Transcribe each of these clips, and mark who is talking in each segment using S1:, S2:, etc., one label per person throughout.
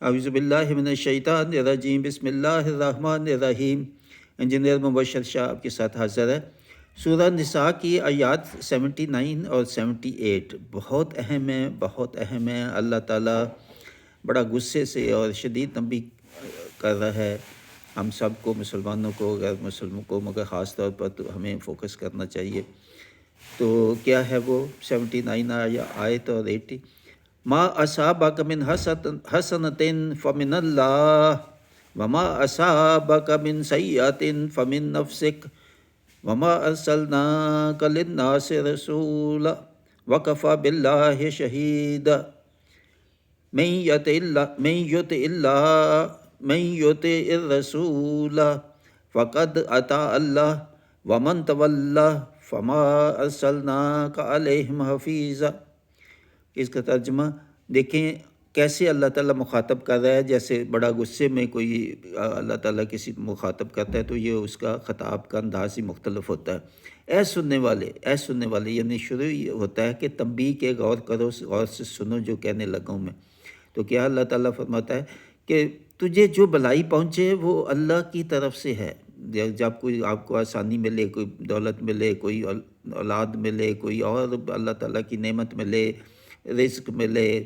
S1: اعوذ باللہ من الشیطان الرجیم، بسم اللہ الرحمن الرحیم۔ انجینئر مبشر شاہ آپ کے ساتھ حاضر ہے۔ سورہ نساء کی آیات 79 اور 78 بہت اہم ہیں، بہت اہم ہیں۔ اللہ تعالیٰ بڑا غصے سے اور شدید تنبیہ کر رہا ہے ہم سب کو، مسلمانوں کو، غیر مسلموں کو، مگر خاص طور پر تو ہمیں فوکس کرنا چاہیے۔ تو کیا ہے وہ 79 آیت اور 80؟ ما اصابک من حسنۃ فمن اللہ وما اصابک من سیئۃ فمن نفسک وما ارسلناک للناس رسولا وکفی باللہ شہیدا من یطع الرسول فقد اطاع اللہ ومن تولی فما ارسلناک علیہم حفیظا۔ اس کا ترجمہ دیکھیں کیسے اللہ تعالیٰ مخاطب کر رہا ہے، جیسے بڑا غصے میں کوئی اللہ تعالیٰ کسی مخاطب کرتا ہے تو یہ اس کا خطاب کا انداز ہی مختلف ہوتا ہے۔ اے سننے والے، یعنی شروع یہ ہوتا ہے کہ تنبیہ کے غور کرو، غور سے سنو جو کہنے لگا ہوں میں۔ تو کیا اللہ تعالیٰ فرماتا ہے کہ تجھے جو بلائی پہنچے وہ اللہ کی طرف سے ہے۔ جب کوئی آپ کو آسانی ملے، کوئی دولت ملے، کوئی اولاد ملے، کوئی اور اللہ تعالیٰ کی نعمت ملے، رزق ملے،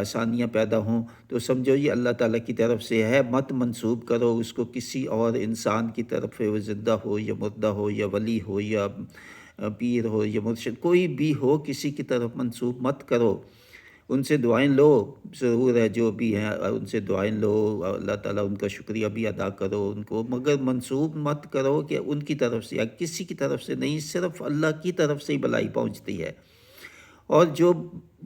S1: آسانیاں پیدا ہوں، تو سمجھو یہ اللہ تعالیٰ کی طرف سے ہے۔ مت منسوب کرو اس کو کسی اور انسان کی طرف، وہ زندہ ہو یا مردہ ہو یا ولی ہو یا پیر ہو یا مرشد، کوئی بھی ہو، کسی کی طرف منسوب مت کرو۔ ان سے دعائیں لو، ضرور ہے جو بھی ہیں ان سے دعائیں لو، اللہ تعالیٰ ان کا شکریہ بھی ادا کرو ان کو، مگر منسوب مت کرو کہ ان کی طرف سے یا کسی کی طرف سے نہیں، صرف اللہ کی طرف سے ہی بلائی پہنچتی ہے۔ اور جو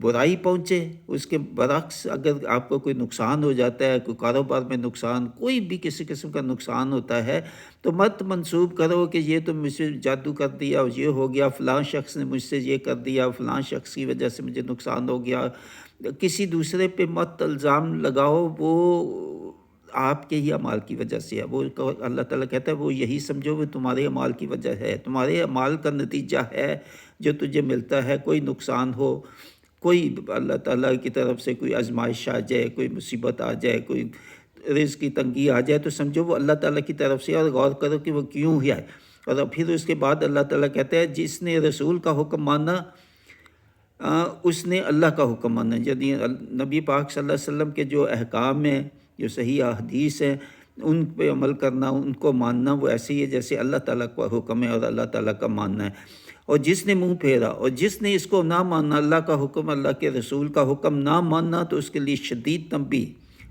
S1: برائی پہنچے اس کے برعکس، اگر آپ کو کوئی نقصان ہو جاتا ہے، کوئی کاروبار میں نقصان، کوئی بھی کسی قسم کا نقصان ہوتا ہے، تو مت منسوب کرو کہ یہ تو مجھ سے جادو کر دیا، یہ ہو گیا، فلاں شخص نے مجھ سے یہ کر دیا، فلاں شخص کی وجہ سے مجھے نقصان ہو گیا۔ کسی دوسرے پہ مت الزام لگاؤ، وہ آپ کے ہی اعمال کی وجہ سے ہے۔ وہ اللہ تعالیٰ کہتا ہے وہ یہی سمجھو وہ تمہارے اعمال کی وجہ ہے، تمہارے اعمال کا نتیجہ ہے جو تجھے ملتا ہے۔ کوئی نقصان ہو، کوئی اللہ تعالیٰ کی طرف سے کوئی آزمائش آ جائے، کوئی مصیبت آ جائے، کوئی رزق کی تنگی آ جائے، تو سمجھو وہ اللہ تعالیٰ کی طرف سے، اور غور کرو کہ وہ کیوں ہے۔ اور پھر اس کے بعد اللہ تعالیٰ کہتا ہے جس نے رسول کا حکم مانا اس نے اللہ کا حکم مانا، یعنی نبی پاک صلی اللہ علیہ وسلم کے جو احکام ہیں، جو صحیح احادیث ہیں، ان پہ عمل کرنا، ان کو ماننا، وہ ایسے ہی ہے جیسے اللہ تعالیٰ کا حکم ہے اور اللہ تعالیٰ کا ماننا ہے۔ اور جس نے منہ پھیرا اور جس نے اس کو نہ ماننا، اللہ کا حکم، اللہ کے رسول کا حکم نہ ماننا، تو اس کے لیے شدید تنبیہ